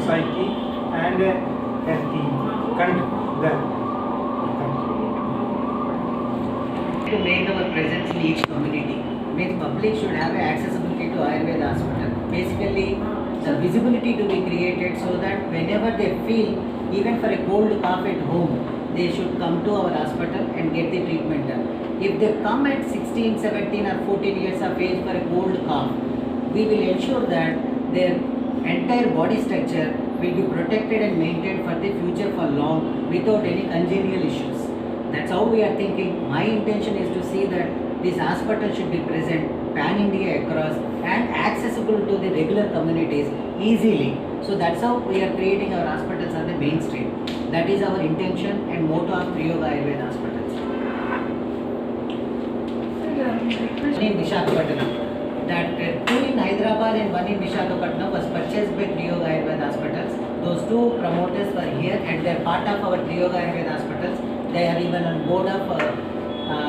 society and the country. To make our presence in each community, means public should have accessibility to Ayurveda hospital. Basically, the visibility to be created so that whenever they feel, even for a cold cough at home, they should come to our hospital and get the treatment done. If they come at 16, 17 or 14 years of age for a cold cough, we will ensure that their entire body structure will be protected and maintained for the future for long without any congenital issues. That's how we are thinking. My intention is to see that this hospital should be present pan-India across and accessible to the regular communities easily. So that's how we are creating our hospitals on the mainstream. That is our intention and motto of Triyoga Ayurveda hospitals. In Visakhapatnam, that two in Hyderabad and one in Visakhapatnam was purchased by Triyoga Ayurveda hospitals. Those two promoters were here and they are part of our Triyoga Ayurveda hospitals. They are even on board of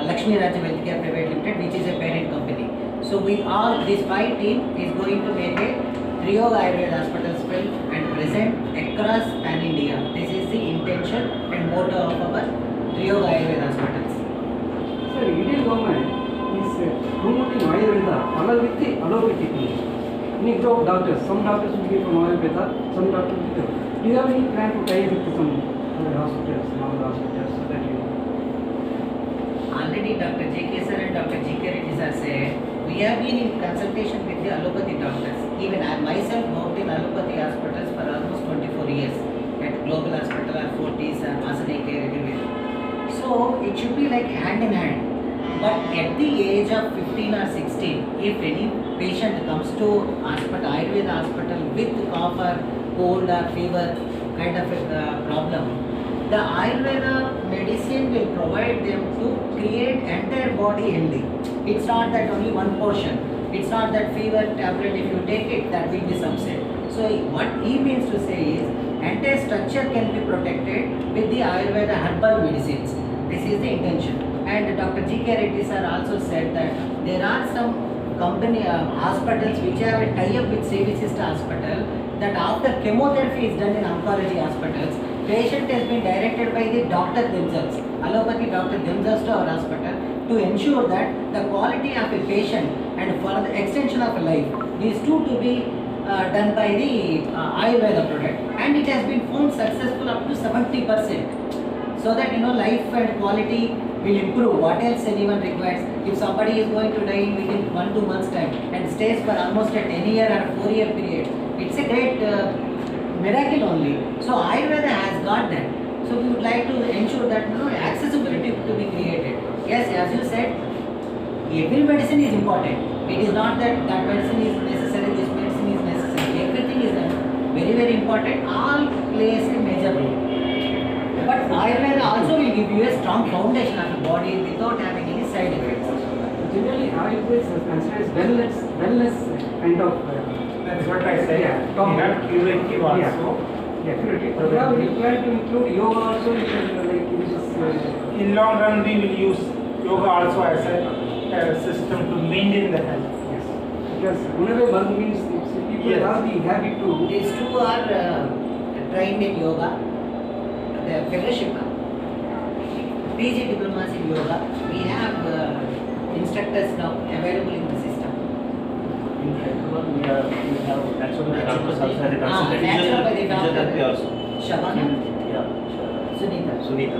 Lakshmi Raja Healthcare Private Limited, which is a parent company. So we all, this 5 team is going to make a Triyoga Ayurveda hospitals film and present across pan-India. This is the intention and motto of our Triyoga Ayurveda hospitals. Sir, Indian government is promoting Ayurveda along with the allopathic means. Many group of doctors, some doctors will be from Ayurveda, some doctors will be. Do you have any plan to tie with some other hospitals, normal hospitals, so that you? Already Dr. J.K. sir and Dr. G.K. Reddy sir said, we have been in consultation with the allopathy doctors. Even I myself worked in allopathy hospitals for almost 24 years at Global Hospital or Fortis and Masani Care everywhere. So it should be like hand in hand. But at the age of 15 or 16, if any patient comes to hospital, Ayurveda hospital with cough or cold or fever kind of a problem, the Ayurveda medicine will provide them to create entire body healthy. It's not that only one portion. It's not that fever tablet, if you take it, that will be subset. So what he means to say is, entire structure can be protected with the Ayurveda herbal medicines. This is the intention. And Dr. G.K. Reddy sir also said that there are some company hospitals which have a tie-up with Sevicista Hospital, that after chemotherapy is done in oncology hospitals, patient has been directed by the doctor themselves, allopathy doctor themselves to our hospital, to ensure that the quality of a patient and for the extension of life, these two to be done by the Ayurveda product, and it has been found successful up to 70%. So that life and quality will improve. What else anyone requires? If somebody is going to die within 1-2 months time and stays for almost a 10-year or 4-year period, it's a great miracle only. So Ayurveda has got that. So we would like to ensure that accessibility to be created. Yes, as you said, every medicine is important. It is not that medicine is necessary, this medicine is necessary. Everything is very, very important. All plays a major role. But Ayurveda also will give you a strong foundation of the body without having any side effects. Generally, Ayurveda is considered wellness kind of. That's what I said. Yeah, We have curative also. Yeah, curative. But now we plan to include yoga also, like which is. In long run, we will use yoga also as a system to maintain the health. Yes. Because whenever one means people Yes. have the habit to. These two are trained in yoga. The fellowship, PG diplomas in yoga. We have instructors now available in the system. In Hyderabad, we have naturopathy doctors also had a consultant. Naturopathy doctor. Physiotherapy also. Shabana, Yeah. Sunita. Sunita.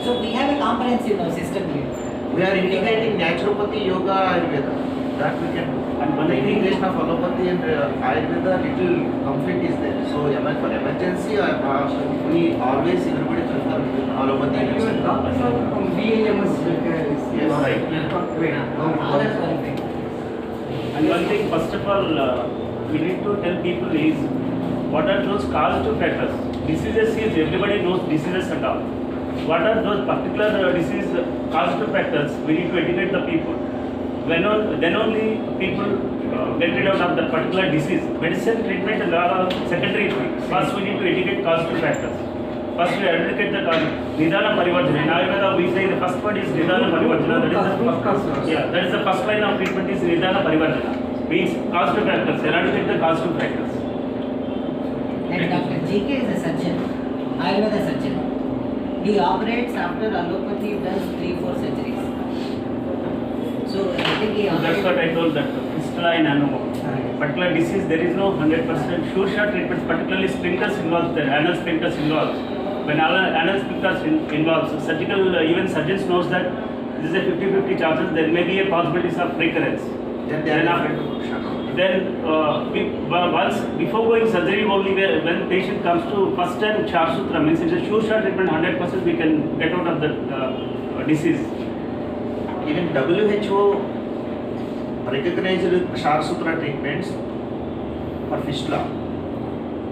So we have a comprehensive system here. We are integrating naturopathy, yoga, Ayurveda. That we can do. And the integration of allopathy and Ayurveda, little conflict is there. So for emergency, we always everybody prefer allopathy. And your doctors are from BAMS. Yes, right. Great. All are qualified. And one thing, first of all, we need to tell people is what are those causative factors. Diseases is everybody knows diseases and all. What are those particular disease causative factors? We need to educate the people. Then only people get rid of that particular disease. Medicine treatment is all secondary. First we need to educate causative factors. First we educate the Nidana Parivarjana. In Ayurveda we say the first word is Nidana Parivarjana. That is the first line of treatment is Nidana Parivarjana. Means causative factors. Eradicate the causative factors. GK is a surgeon, Ayurveda surgeon. He operates after allopathy does 3-4 surgeries. So I think he That's what I told that fistula in animal. Particular disease, there is no 100% sure shot treatments, particularly splinters involved there, anal splinters involved. When anal splinters involves, surgical, even surgeons knows that this is a 50-50 chances, there may be a possibilities of recurrence. Then they are afraid to shut down. Then once before going surgery only when patient comes to first time Char Sutra means it's a sure shot treatment 100% we can get out of the disease. Even WHO recognized Char Sutra treatments for fistula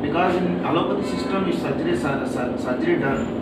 because in allopathy system is surgery done.